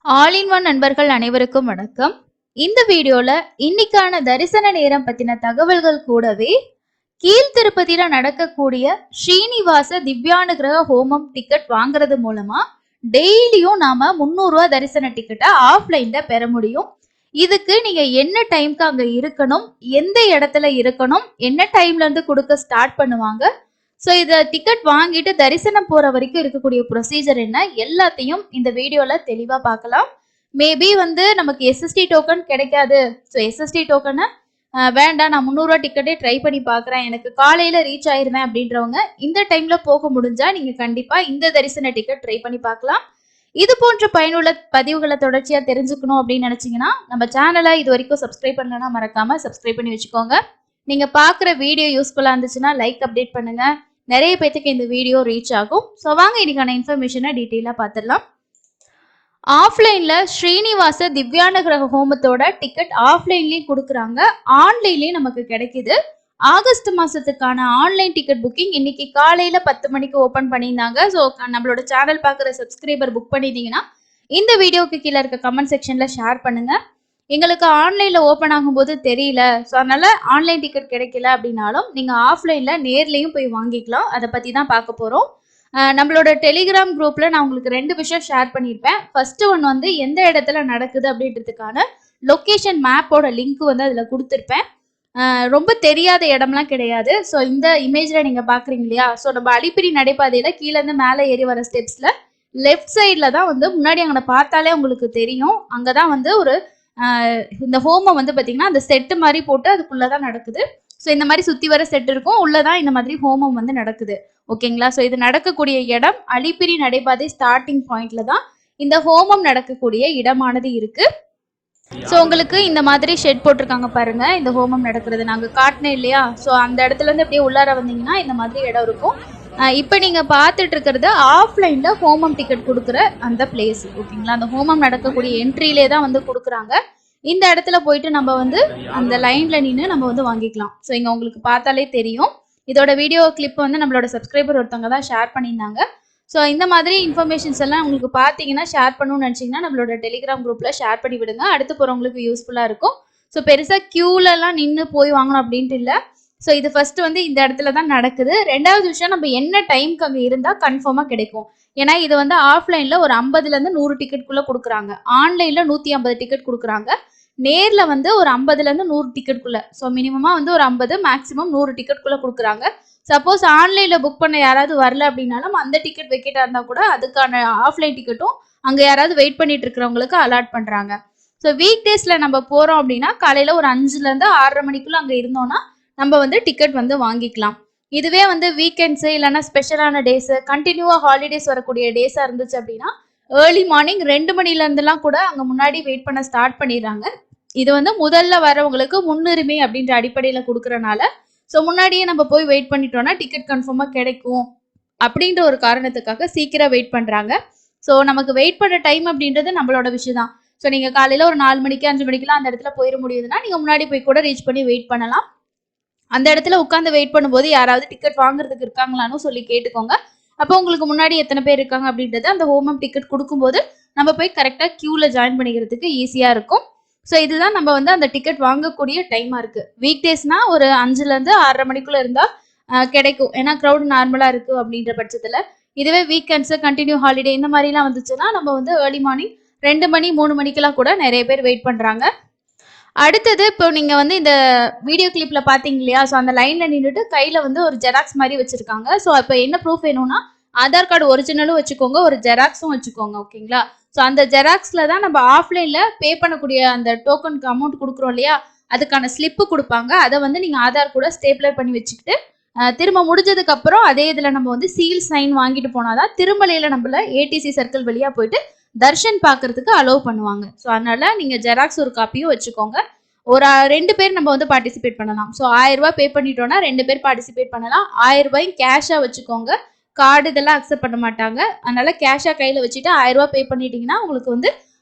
All in one நண்பர்கள் அனைவருக்கும் வணக்கம். இந்த வீடியோல இன்னைக்கான தரிசன நேரம் பத்தின தகவல்கள் கூடவே கீழ்த்திருப்பதியில நடக்கக்கூடிய ஸ்ரீனிவாச திவ்யானுகிரக ஹோமம் டிக்கெட் வாங்குறது மூலமா டெய்லியும் நாம 300 ரூபாய் தரிசன டிக்கெட்டை ஆஃப்லைன்ல பெற முடியும். இதுக்கு நீங்க என்ன டைம்க்கு அங்க இருக்கணும், எந்த இடத்துல இருக்கணும், என்ன டைம்ல இருந்து கொடுக்க ஸ்டார்ட் பண்ணுவாங்க, ஸோ இதை டிக்கெட் வாங்கிட்டு தரிசனம் போற வரைக்கும் இருக்கக்கூடிய ப்ரொசீஜர் என்ன எல்லாத்தையும் இந்த வீடியோல தெளிவா பார்க்கலாம். மேபி வந்து நமக்கு எஸ்எஸ்டி டோக்கன் கிடைக்காது, ஸோ எஸ்எஸ்டி டோக்கனை வேண்டாம், நான் 300 ரூபா டிக்கெட்டே ட்ரை பண்ணி பார்க்குறேன், எனக்கு காலையில ரீச் ஆயிருவேன் அப்படின்றவங்க இந்த டைம்ல போக முடிஞ்சா நீங்க கண்டிப்பா இந்த தரிசன டிக்கெட் ட்ரை பண்ணி பார்க்கலாம். இது போன்ற பயனுள்ள பதிவுகளை தொடர்ச்சியா தெரிஞ்சுக்கணும் அப்படின்னு நினைச்சீங்கன்னா நம்ம சேனலை இது வரைக்கும் சப்ஸ்கிரைப் பண்ணலன்னா மறக்காம சப்ஸ்கிரைப் பண்ணி வச்சுக்கோங்க. நீங்க பாக்குற வீடியோ யூஸ்ஃபுல்லா இருந்துச்சுன்னா லைக் அப்டேட் பண்ணுங்க, நிறைய பேத்துக்கு இந்த வீடியோ ரீச் ஆகும். ஸோ வாங்க இன்னைக்கான இன்ஃபர்மேஷனை டீட்டெயிலாக பார்த்துடலாம். ஆஃப்லைன்ல ஸ்ரீனிவாச திவ்யானுகிரக ஹோமத்தோட டிக்கெட் ஆஃப்லைன்லயும் கொடுக்குறாங்க, ஆன்லைன்லயும் நமக்கு கிடைக்குது. ஆகஸ்ட் மாசத்துக்கான ஆன்லைன் டிக்கெட் புக்கிங் இன்னைக்கு காலையில 10 மணிக்கு ஓபன் பண்ணியிருந்தாங்க. ஸோ நம்மளோட சேனல் பார்க்குற சப்ஸ்கிரைபர் புக் பண்ணிட்டீங்கன்னா இந்த வீடியோக்கு கீழே இருக்க கமெண்ட் செக்ஷன்ல ஷேர் பண்ணுங்க. எங்களுக்கு ஆன்லைன்ல ஓப்பன் ஆகும்போது தெரியல, ஸோ அதனால ஆன்லைன் டிக்கெட் கிடைக்கல அப்படின்னாலும் நீங்க ஆஃப்லைன்ல நேர்லையும் போய் வாங்கிக்கலாம். அதை பத்தி தான் பார்க்க போறோம். நம்மளோட டெலிகிராம் குரூப்ல நான் உங்களுக்கு 2 விஷயம் ஷேர் பண்ணியிருப்பேன். ஃபர்ஸ்ட் ஒன் வந்து எந்த இடத்துல நடக்குது அப்படின்றதுக்கான லொக்கேஷன் மேப்போட லிங்க் வந்து அதில் கொடுத்துருப்பேன். ரொம்ப தெரியாத இடம்லாம் கிடையாது. ஸோ இந்த இமேஜில் நீங்கள் பார்க்குறீங்க இல்லையா, ஸோ நம்ம அலிப்பிரி நடைபாதையில் கீழேருந்து மேலே ஏறி வர ஸ்டெப்ஸில் லெஃப்ட் சைடில் தான் வந்து முன்னாடி அங்கே பார்த்தாலே உங்களுக்கு தெரியும். அங்கே தான் வந்து ஒரு இந்த ஹோமம் வந்து பார்த்தீங்கன்னா அந்த செட்டு மாதிரி போட்டு அதுக்குள்ளே தான் நடக்குது. ஸோ இந்த மாதிரி சுற்றி வர செட் இருக்கும், உள்ளதான் இந்த மாதிரி ஹோமம் வந்து நடக்குது. ஓகேங்களா. ஸோ இது நடக்கக்கூடிய இடம் அலிப்பிரி நடைபாதை ஸ்டார்டிங் பாயிண்ட்ல தான் இந்த ஹோமம் நடக்கக்கூடிய இடமானது இருக்கு. ஸோ உங்களுக்கு இந்த மாதிரி ஷெட் போட்டிருக்காங்க பாருங்க, இந்த ஹோமம் நடக்கிறது நாங்கள் காட்டினேன் இல்லையா. ஸோ அந்த இடத்துல இருந்து அப்படியே உள்ளார வந்தீங்கன்னா இந்த மாதிரி இடம் இருக்கும். இப்போ நீங்க பார்த்துட்டு இருக்கிறது ஆஃப்லைன்ல ஹோமம் டிக்கெட் கொடுக்குற அந்த பிளேஸ். ஓகேங்களா. அந்த ஹோமம் நடக்கக்கூடிய என்ட்ரிலே தான் வந்து கொடுக்குறாங்க. இந்த இடத்துல போயிட்டு நம்ம வந்து அந்த லைன்ல நின்று நம்ம வந்து வாங்கிக்கலாம். ஸோ இங்க உங்களுக்கு பார்த்தாலே தெரியும். இதோட வீடியோ கிளிப் வந்து நம்மளோட சப்ஸ்கிரைபர் ஒருத்தவங்க தான் ஷேர் பண்ணியிருந்தாங்க. ஸோ இந்த மாதிரி இன்ஃபர்மேஷன்ஸ் எல்லாம் உங்களுக்கு பார்த்தீங்கன்னா ஷேர் பண்ணணும்னு நினச்சிங்கன்னா நம்மளோட டெலிகிராம் குரூப்பில் ஷேர் பண்ணி விடுங்க, அடுத்து போகிறவங்களுக்கு யூஸ்ஃபுல்லாக இருக்கும். ஸோ பெருசாக க்யூலெல்லாம் நின்று போய் வாங்கணும் அப்படின்ட்டு இல்லை. ஸோ இது ஃபர்ஸ்ட் வந்து இந்த இடத்துல தான் நடக்குது. ரெண்டாவது விஷயம், நம்ம என்ன டைமுக்கு அங்கே இருந்தால் கன்ஃபார்மாக கிடைக்கும். ஏன்னா இது வந்து ஆஃப்லைனில் ஒரு 50லேருந்து 100 டிக்கெட்குள்ளே கொடுக்குறாங்க, ஆன்லைனில் 150 டிக்கெட் கொடுக்குறாங்க, நேரில் வந்து ஒரு 50லேருந்து 100 டிக்கெட்குள்ளே. ஸோ மினிமமாக வந்து ஒரு 50, மேக்ஸிமம் 100 டிக்கெட்குள்ளே கொடுக்குறாங்க. சப்போஸ் ஆன்லைனில் புக் பண்ண யாராவது வரல அப்படின்னாலும் அந்த டிக்கெட் வெக்கேட்டாக இருந்தால் கூட அதுக்கான ஆஃப்லைன் டிக்கெட்டும் அங்கே யாராவது வெயிட் பண்ணிட்டு இருக்கிறவங்களுக்கு அலாட் பண்ணுறாங்க. ஸோ வீக் டேஸில் நம்ம போகிறோம் அப்படின்னா காலையில் ஒரு 5லேருந்து 6:30 மணிக்குள்ளே அங்கே இருந்தோம்னா நம்ம வந்து டிக்கெட் வந்து வாங்கிக்கலாம். இதுவே வந்து வீக்கெண்ட்ஸு இல்லைன்னா ஸ்பெஷலான டேஸு கண்டினியூவாக ஹாலிடேஸ் வரக்கூடிய டேஸாக இருந்துச்சு அப்படின்னா ஏர்லி மார்னிங் 2 மணிலேருந்துலாம் கூட அங்கே முன்னாடி வெயிட் பண்ண ஸ்டார்ட் பண்ணிடுறாங்க. இது வந்து முதல்ல வரவங்களுக்கு முன்னுரிமை அப்படின்ற அடிப்படையில் கொடுக்குறனால ஸோ முன்னாடியே நம்ம போய் வெயிட் பண்ணிட்டோம்னா டிக்கெட் கன்ஃபார்மாக கிடைக்கும் அப்படின்ற ஒரு காரணத்துக்காக சீக்கிரம் வெயிட் பண்ணுறாங்க. ஸோ நமக்கு வெயிட் பண்ணுற டைம் அப்படின்றது நம்மளோட விஷயம் தான். ஸோ நீங்கள் காலையில் ஒரு 4 மணிக்கு 5 மணிக்கெலாம் அந்த இடத்துல போயிட முடியுதுன்னா நீங்கள் முன்னாடி போய் கூட ரீச் பண்ணி வெயிட் பண்ணலாம். அந்த இடத்துல உட்காந்து வெயிட் பண்ணும்போது யாராவது டிக்கெட் வாங்குறதுக்கு இருக்காங்களான்னு சொல்லி கேட்டுக்கோங்க. அப்போ உங்களுக்கு முன்னாடி எத்தனை பேர் இருக்காங்க அப்படின்றது அந்த ஹோமம் டிக்கெட் கொடுக்கும்போது நம்ம போய் கரெக்டாக க்யூவில் ஜாயின் பண்ணிக்கிறதுக்கு ஈஸியாக இருக்கும். ஸோ இதுதான் நம்ம வந்து அந்த டிக்கெட் வாங்கக்கூடிய டைமாக இருக்குது. வீக் டேஸ்னால் ஒரு 5லேருந்து 6:30 மணிக்குள்ளே இருந்தால் கிடைக்கும், ஏன்னா க்ரௌட் நார்மலாக இருக்குது அப்படின்ற பட்சத்தில். இதுவே வீக்கெண்ட்ஸு கண்டினியூ ஹாலிடே இந்த மாதிரிலாம் வந்துச்சுன்னா நம்ம வந்து ஏர்லி மார்னிங் 2 மணி 3 மணிக்கெல்லாம் கூட நிறைய பேர் வெயிட் பண்ணுறாங்க. அடுத்தது இப்போ நீங்கள் வந்து இந்த வீடியோ கிளிப்பில் பார்த்தீங்க இல்லையா, ஸோ அந்த லைனில் நின்றுட்டு கையில் வந்து ஒரு ஜெராக்ஸ் மாதிரி வச்சுருக்காங்க. ஸோ இப்போ என்ன ப்ரூஃப் வேணும்னா ஆதார் கார்டு ஒரிஜினலும் வச்சுக்கோங்க, ஒரு ஜெராக்ஸும் வச்சுக்கோங்க. ஓகேங்களா. ஸோ அந்த ஜெராக்ஸில் தான் நம்ம ஆஃப்லைனில் பே பண்ணக்கூடிய அந்த டோக்கனுக்கு அமௌண்ட் கொடுக்குறோம் இல்லையா, அதுக்கான ஸ்லிப்பு கொடுப்பாங்க. அதை வந்து நீங்கள் ஆதார் கூட ஸ்டேப்லர் பண்ணி வச்சுக்கிட்டு திரும்ப முடிஞ்சதுக்கு அப்புறம் அதே இதில் நம்ம வந்து சீல் சைன் வாங்கிட்டு போனாதான் திருமலையில் நம்மள ஏடிசி சர்க்கிள் வழியாக போயிட்டு தர்ஷன் பார்க்கறதுக்கு அலோவ் பண்ணுவாங்க. ஸோ அதனால நீங்கள் ஜெராக்ஸ் ஒரு காப்பியும் வச்சுக்கோங்க. ஒரு 2 பேர் நம்ம வந்து பார்ட்டிசிபேட் பண்ணலாம். ஸோ 1000 ரூபாய் பே பண்ணிட்டோம்னா 2 பேர் பார்ட்டிசிபேட் பண்ணலாம். 1000 ரூபாய் கேஷாக வச்சுக்கோங்க, கார்டு இதெல்லாம் அக்செப்ட் பண்ண மாட்டாங்க. அதனால கேஷாக கையில் வச்சுட்டு 1000 ரூபாய் பே பண்ணிட்டீங்கன்னா உங்களுக்கு வந்து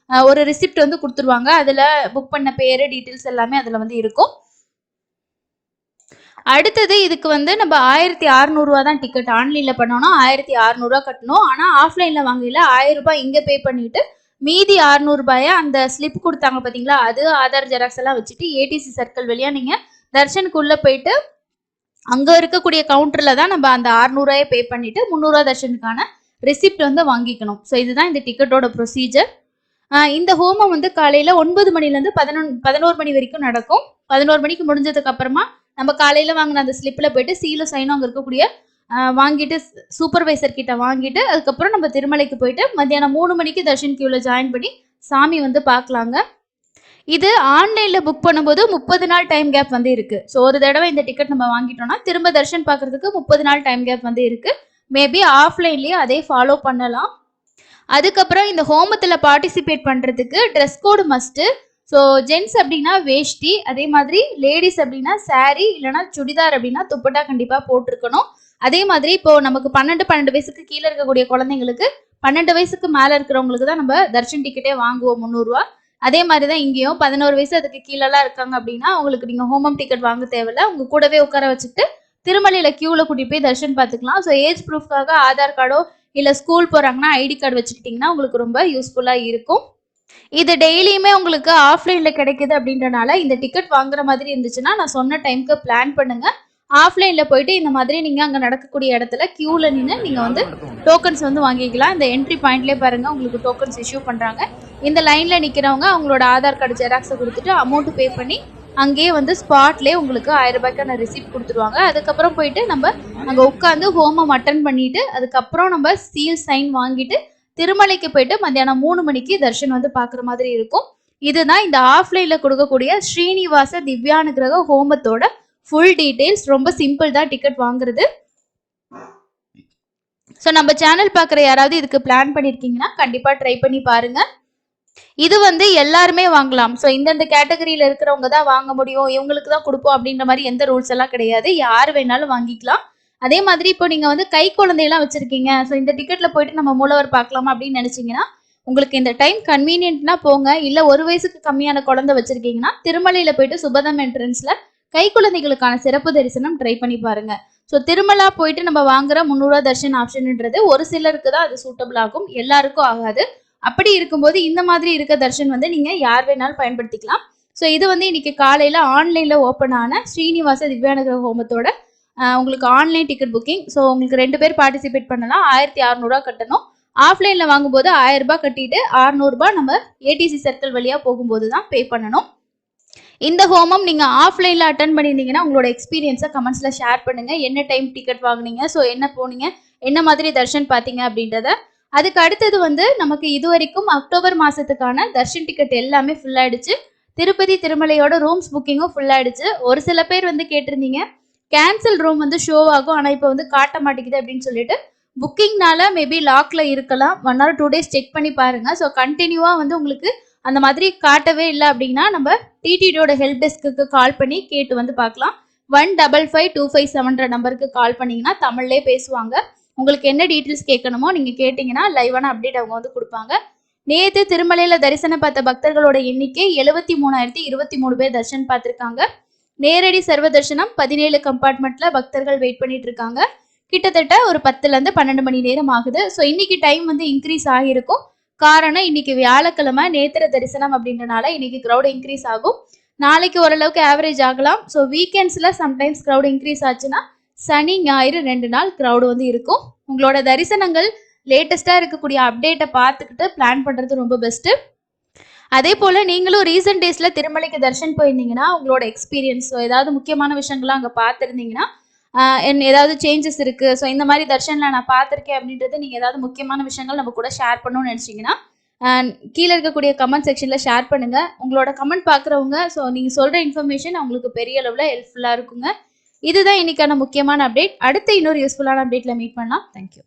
ஒரு ரிசிப்ட் வந்து கொடுத்துருவாங்க. அதில் புக் பண்ண பேரு டீட்டெயில்ஸ் எல்லாமே அதில் வந்து இருக்கும். அடுத்தது இதுக்கு வந்து நம்ம 1600 ரூபா தான் டிக்கெட். ஆன்லைனில் பண்ணோம்னா 1600 ரூபா கட்டணும். ஆனால் ஆஃப்லைனில் வாங்கல 1000 ரூபாய் இங்கே பே பண்ணிட்டு மீதி 600 ரூபாயை அந்த ஸ்லிப் கொடுத்தாங்க பாத்தீங்களா, அது ஆதார் ஜெராக்ஸ் எல்லாம் வச்சுட்டு ஏடிசி சர்க்கிள் வழியா நீங்க தர்ஷனுக்குள்ள போயிட்டு அங்க இருக்கக்கூடிய கவுண்டர்ல தான் நம்ம அந்த 600 ரூபாயை பே பண்ணிட்டு 300 ரூபாய் தர்ஷனுக்கான ரெசிப்ட் வந்து வாங்கிக்கணும். ஸோ இதுதான் இந்த டிக்கெட்டோட ப்ரொசீஜர். இந்த ஹோமம் வந்து காலையில 9 மணிலேருந்து 11 மணி வரைக்கும் நடக்கும். 11 மணிக்கு முடிஞ்சதுக்கு அப்புறமா நம்ம காலையில வாங்கின அந்த ஸ்லிப்ல போயிட்டு சீலும் சைனும் அங்க இருக்கக்கூடிய வாங்கிட்டு சூப்பர்வைசர் கிட்ட வாங்கிட்டு அதுக்கப்புறம் நம்ம திருமலைக்கு போயிட்டு மத்தியானம் 3 மணிக்கு தர்ஷன் கியூல ஜாயின் பண்ணி சாமி வந்து பார்க்கலாங்க. இது ஆன்லைன்ல புக் பண்ணும்போது 30 நாள் டைம் கேப் வந்து இருக்கு. ஸோ ஒரு தடவை இந்த டிக்கெட் நம்ம வாங்கிட்டோம்னா திரும்ப தர்ஷன் பார்க்கறதுக்கு 30 நாள் டைம் கேப் வந்து இருக்கு. மேபி ஆஃப்லைன்லயே அதே ஃபாலோ பண்ணலாம். அதுக்கப்புறம் இந்த ஹோமத்துல பார்ட்டிசிபேட் பண்றதுக்கு dress code must. So gents அப்படின்னா வேஷ்டி, அதே மாதிரி லேடிஸ் அப்படின்னா சாரி இல்லைன்னா சுடிதார் அப்படின்னா துப்பட்டா கண்டிப்பா போட்டிருக்கணும். அதே மாதிரி இப்போ நமக்கு 12 வயசுக்கு கீழே இருக்கக்கூடிய குழந்தைங்களுக்கு 12 வயசுக்கு மேல இருக்கிறவங்களுக்கு தான் நம்ம தர்ஷன் டிக்கெட்டே வாங்குவோம் 300 ரூபா. அதே மாதிரிதான் இங்கேயும் 11 வயசு அதுக்கு கீழெல்லாம் இருக்காங்க அப்படின்னா அவங்களுக்கு நீங்க ஹோமம் டிக்கெட் வாங்க தேவையில்ல. உங்க கூடவே உட்கார வச்சுட்டு திருமலையில கியூல கூட்டிட்டு போய் தர்ஷன் பார்த்துக்கலாம். ஸோ ஏஜ் ப்ரூஃப்காக ஆதார் கார்டோ இல்ல ஸ்கூல் போறாங்கன்னா ஐடி கார்டு வச்சுக்கிட்டீங்கன்னா உங்களுக்கு ரொம்ப யூஸ்ஃபுல்லா இருக்கும். இது டெய்லியுமே உங்களுக்கு ஆஃப்லைன்ல கிடைக்குது அப்படின்றனால இந்த டிக்கெட் வாங்குற மாதிரி இருந்துச்சுன்னா நான் சொன்ன டைம்க்கு பிளான் பண்ணுங்க. ஆஃப்லைன்ல போயிட்டு இந்த மாதிரி நீங்க அங்க நடக்கக்கூடிய இடத்துல கியூல நின்று நீங்க வந்து டோக்கன்ஸ் வந்து வாங்கிக்கலாம். இந்த என்ட்ரி பாயிண்ட்லயே பாருங்க உங்களுக்கு டோக்கன்ஸ் இஷ்யூ பண்றாங்க. இந்த லைன்ல நிக்கிறவங்க அவங்களோட ஆதார் கார்டு ஜெராக்ஸை கொடுத்துட்டு அமௌண்ட் பே பண்ணி அங்கேயே வந்து ஸ்பாட்லேயே உங்களுக்கு 1000 ரூபாய்க்கான ரிசிப்ட் கொடுத்துருவாங்க. அதுக்கப்புறம் போயிட்டு நம்ம அங்கே உட்காந்து ஹோமம் அட்டன் பண்ணிட்டு அதுக்கப்புறம் நம்ம சீல் சைன் வாங்கிட்டு திருமலைக்கு போயிட்டு மத்தியானம் 3 மணிக்கு தர்ஷன் வந்து பார்க்குற மாதிரி இருக்கும். இதுதான் இந்த ஆஃப்லைன்ல கொடுக்கக்கூடிய ஸ்ரீனிவாச திவ்யானுகிரக ஹோமத்தோட ஃபுல் டீடைல்ஸ். ரொம்ப சிம்பிள் தான் டிக்கெட் வாங்குறது. ஸோ நம்ம சேனல் பார்க்குற யாராவது இதுக்கு பிளான் பண்ணியிருக்கீங்கன்னா கண்டிப்பாக ட்ரை பண்ணி பாருங்க. இது வந்து எல்லாருமே வாங்கலாம். ஸோ இந்தந்த கேட்டகரியில இருக்கிறவங்க தான் வாங்க முடியும், இவங்களுக்கு தான் கொடுப்போம் அப்படின்ற மாதிரி எந்த ரூல்ஸ் எல்லாம் கிடையாது. யார் வேணாலும் வாங்கிக்கலாம். அதே மாதிரி இப்போ நீங்க வந்து கை குழந்தையெல்லாம் வச்சிருக்கீங்க, ஸோ இந்த டிக்கெட்ல போயிட்டு நம்ம மூலவர் பார்க்கலாமா அப்படின்னு நினைச்சீங்கன்னா உங்களுக்கு இந்த டைம் கன்வீனியன்ட்னா போங்க. இல்ல 1 வயசுக்கு கம்மியான குழந்தை வச்சிருக்கீங்கன்னா திருமலையில போயிட்டு சுபதம் என்ட்ரன்ஸ்ல கை குழந்தைகளுக்கான சிறப்பு தரிசனம் ட்ரை பண்ணி பாருங்க. ஸோ திருமலா போயிட்டு நம்ம வாங்குற 300 ரூபா தர்ஷன் ஆப்ஷன்ன்றது ஒரு சிலருக்கு தான் அது சூட்டபிள் ஆகும், எல்லாருக்கும் ஆகாது. அப்படி இருக்கும்போது இந்த மாதிரி இருக்க தர்ஷன் வந்து நீங்க யார் வேணாலும் பயன்படுத்திக்கலாம். ஸோ இது வந்து இன்னைக்கு காலையில ஆன்லைன்ல ஓப்பன் ஆன ஸ்ரீனிவாச திவ்யானுகிரக ஹோமத்தோட உங்களுக்கு ஆன்லைன் டிக்கெட் புக்கிங். ஸோ உங்களுக்கு 2 பேர் பார்ட்டிசிபேட் பண்ணலாம். 1600 ரூபா கட்டணும். ஆஃப்லைன்ல வாங்கும்போது 1000 ரூபாய் கட்டிட்டு 600 ரூபாய் நம்ம ஏடிசி சர்க்கிள் வழியா போகும்போது தான் பே பண்ணணும். இந்த ஹோமம் நீங்க ஆஃப்லைன்ல அட்டன் பண்ணியிருந்தீங்கன்னா உங்களோட எக்ஸ்பீரியன்ஸை கமெண்ட்ஸ்ல ஷேர் பண்ணுங்க. என்ன டைம் டிக்கெட் வாங்குனீங்க, ஸோ என்ன போனீங்க, என்ன மாதிரி தர்ஷன் பார்த்தீங்க அப்படின்றத. அதுக்கு அடுத்தது வந்து நமக்கு இது வரைக்கும் அக்டோபர் மாசத்துக்கான தர்ஷன் டிக்கெட் எல்லாமே ஃபுல் ஆயிடுச்சு. திருப்பதி திருமலையோட ரூம்ஸ் புக்கிங்கும் ஃபுல் ஆயிடுச்சு. ஒரு சில பேர் வந்து கேட்டிருந்தீங்க கேன்சல் ரூம் வந்து ஷோ ஆகும் ஆனா இப்போ வந்து காட்ட மாட்டேங்குது அப்படின்னு சொல்லிட்டு. புக்கிங்னால மேபி லாக்ல இருக்கலாம். 1 or 2 days செக் பண்ணி பாருங்க. ஸோ கண்டினியூவா வந்து உங்களுக்கு அந்த மாதிரி காட்டவே இல்லை அப்படின்னா நம்ம டிடிடியோட ஹெல்ப் டெஸ்க்கு கால் பண்ணி கேட்டு வந்து பார்க்கலாம். 1555257 நம்பருக்கு கால் பண்ணீங்கன்னா தமிழ்லேயே பேசுவாங்க. உங்களுக்கு என்ன டீட்டெயில்ஸ் கேட்கணுமோ நீங்க கேட்டீங்கன்னா லைவான அப்டேட் அவங்க வந்து கொடுப்பாங்க. நேற்று திருமலையில தரிசனம் பார்த்த பக்தர்களோட எண்ணிக்கை 73,023 பேர் தரிசனம் பார்த்திருக்காங்க. நேரடி சர்வ தரிசனம் 17 கம்பார்ட்மெண்ட்ல பக்தர்கள் வெயிட் பண்ணிட்டு இருக்காங்க. கிட்டத்தட்ட ஒரு 10லேருந்து 12 மணி நேரம் ஆகுது. ஸோ இன்னைக்கு டைம் வந்து இன்க்ரீஸ் ஆகிருக்கும். காரணம் இன்னைக்கு வியாழக்கிழமை நேத்திர தரிசனம் அப்படின்றனால இன்னைக்கு க்ரௌட் இன்க்ரீஸ் ஆகும். நாளைக்கு ஓரளவுக்கு ஆவரேஜ் ஆகலாம். ஸோ வீக்கெண்ட்ஸ்ல சம்டைம்ஸ் க்ரௌட் இன்க்ரீஸ் ஆச்சுன்னா சனி ஞாயிறு 2 நாள் க்ரௌடு வந்து இருக்கும். உங்களோட தரிசனங்கள் லேட்டஸ்டா இருக்கக்கூடிய அப்டேட்டை பார்த்துக்கிட்டு பிளான் பண்றது ரொம்ப பெஸ்ட். அதே போல நீங்களும் ரீசெண்ட் டேஸ்ல திருமலைக்கு தர்ஷன் போயிருந்தீங்கன்னா உங்களோட எக்ஸ்பீரியன்ஸ், ஏதாவது முக்கியமான விஷயங்கள்லாம் அங்கே பார்த்துருந்தீங்கன்னா ஏதாவது சேஞ்சஸ் இருக்கு, ஸோ இந்த மாதிரி தர்ஷன்ல நான் பார்த்துருக்கேன் அப்படின்றது நீங்க ஏதாவது முக்கியமான விஷயங்கள் நம்ம கூட ஷேர் பண்ணணும்னு நினைச்சீங்கன்னா கீழே இருக்கக்கூடிய கமெண்ட் செக்ஷன்ல ஷேர் பண்ணுங்க. உங்களோட கமெண்ட் பார்க்குறவங்க ஸோ நீங்க சொல்ற இன்ஃபர்மேஷன் அவங்களுக்கு பெரிய அளவில் ஹெல்ப்ஃபுல்லா இருக்குங்க. இதுதான் இன்னைக்கான முக்கியமான அப்டேட். அடுத்த இன்னொரு யூஸ்ஃபுல்லான அப்டேட்ல மீட் பண்ணலாம். தேங்க்யூ.